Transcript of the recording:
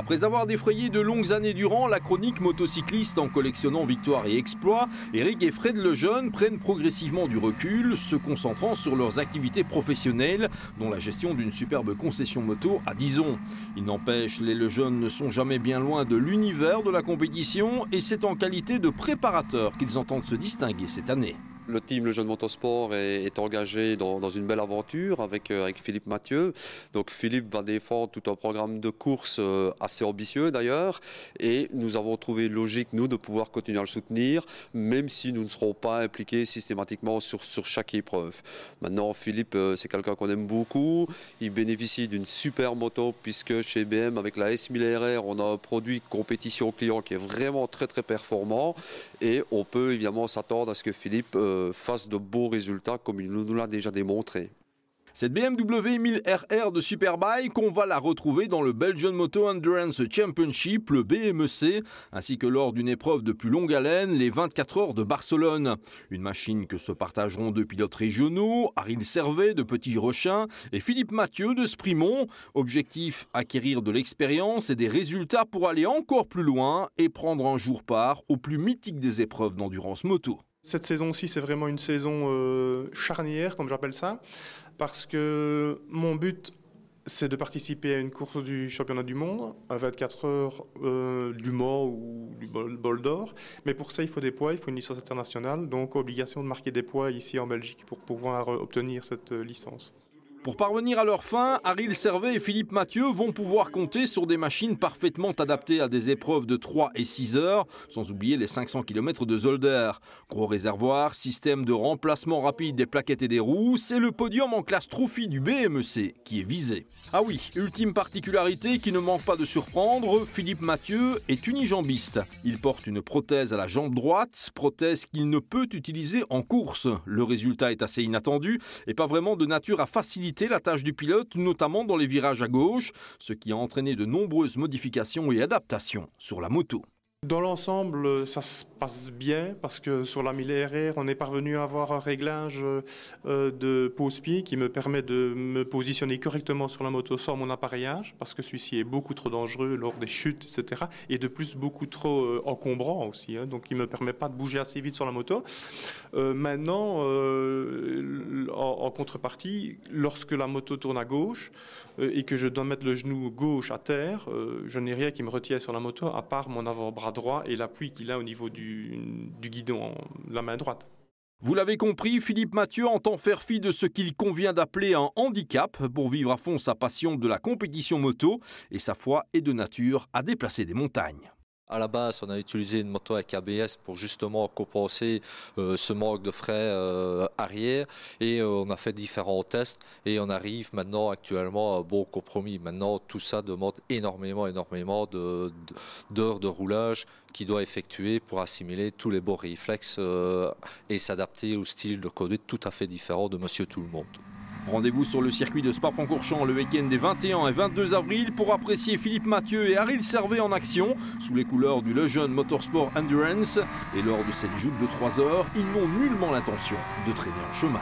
Après avoir défrayé de longues années durant la chronique motocycliste en collectionnant victoires et exploits, Eric et Fred Lejeune prennent progressivement du recul, se concentrant sur leurs activités professionnelles, dont la gestion d'une superbe concession moto à Dizon. Il n'empêche, les Lejeune ne sont jamais bien loin de l'univers de la compétition et c'est en qualité de préparateur qu'ils entendent se distinguer cette année. Le team Lejeune Motorsport est engagé dans une belle aventure avec Philippe Mathieu. Donc Philippe va défendre tout un programme de course assez ambitieux d'ailleurs. Et nous avons trouvé logique, nous, de pouvoir continuer à le soutenir, même si nous ne serons pas impliqués systématiquement sur chaque épreuve. Maintenant, Philippe, c'est quelqu'un qu'on aime beaucoup. Il bénéficie d'une super moto puisque chez BM, avec la S1000RR, on a un produit compétition client qui est vraiment très très performant. Et on peut évidemment s'attendre à ce que Philippe fasse de beaux résultats comme il nous l'a déjà démontré. Cette BMW 1000RR de Superbike, on va la retrouver dans le Belgian Moto Endurance Championship, le BMEC, ainsi que lors d'une épreuve de plus longue haleine, les 24 heures de Barcelone. Une machine que se partageront deux pilotes régionaux, Ariel Servet de Petit-Rochin et Philippe Mathieu de Sprimont. Objectif, acquérir de l'expérience et des résultats pour aller encore plus loin et prendre un jour part au plus mythique des épreuves d'endurance moto. Cette saison-ci, c'est vraiment une saison charnière, comme j'appelle ça, parce que mon but, c'est de participer à une course du championnat du monde, à 24 heures du Mans ou du Bol d'Or. Mais pour ça, il faut des poids, il faut une licence internationale, donc obligation de marquer des poids ici en Belgique pour pouvoir obtenir cette licence. Pour parvenir à leur fin, Ariel Servet et Philippe Mathieu vont pouvoir compter sur des machines parfaitement adaptées à des épreuves de 3 et 6 heures, sans oublier les 500 km de Zolder. Gros réservoir, système de remplacement rapide des plaquettes et des roues, c'est le podium en classe trophy du BMEC qui est visé. Ah oui, ultime particularité qui ne manque pas de surprendre, Philippe Mathieu est unijambiste. Il porte une prothèse à la jambe droite, prothèse qu'il ne peut utiliser en course. Le résultat est assez inattendu et pas vraiment de nature à faciliter la tâche du pilote, notamment dans les virages à gauche, ce qui a entraîné de nombreuses modifications et adaptations sur la moto. Dans l'ensemble, ça se passe bien parce que sur la 1000RR, on est parvenu à avoir un réglage de pose-pied qui me permet de me positionner correctement sur la moto sans mon appareillage parce que celui-ci est beaucoup trop dangereux lors des chutes, etc. Et de plus, beaucoup trop encombrant aussi. Donc, il ne me permet pas de bouger assez vite sur la moto. Maintenant, en contrepartie, lorsque la moto tourne à gauche et que je dois mettre le genou gauche à terre, je n'ai rien qui me retient sur la moto à part mon avant-bras droit et l'appui qu'il a au niveau du guidon, la main droite. Vous l'avez compris, Philippe Mathieu entend faire fi de ce qu'il convient d'appeler un handicap pour vivre à fond sa passion de la compétition moto et sa foi est de nature à déplacer des montagnes. À la base, on a utilisé une moto avec ABS pour justement compenser ce manque de frein arrière et on a fait différents tests et on arrive maintenant actuellement à un bon compromis. Maintenant, tout ça demande énormément d'heures de roulage qu'il doit effectuer pour assimiler tous les bons réflexes et s'adapter au style de conduite tout à fait différent de Monsieur Tout-le-Monde. Rendez-vous sur le circuit de Spa-Francorchamps le week-end des 21 et 22 avril pour apprécier Philippe Mathieu et Ariel Servet en action sous les couleurs du Lejeune Motorsport Endurance. Et lors de cette joute de 3 heures, ils n'ont nullement l'intention de traîner en chemin.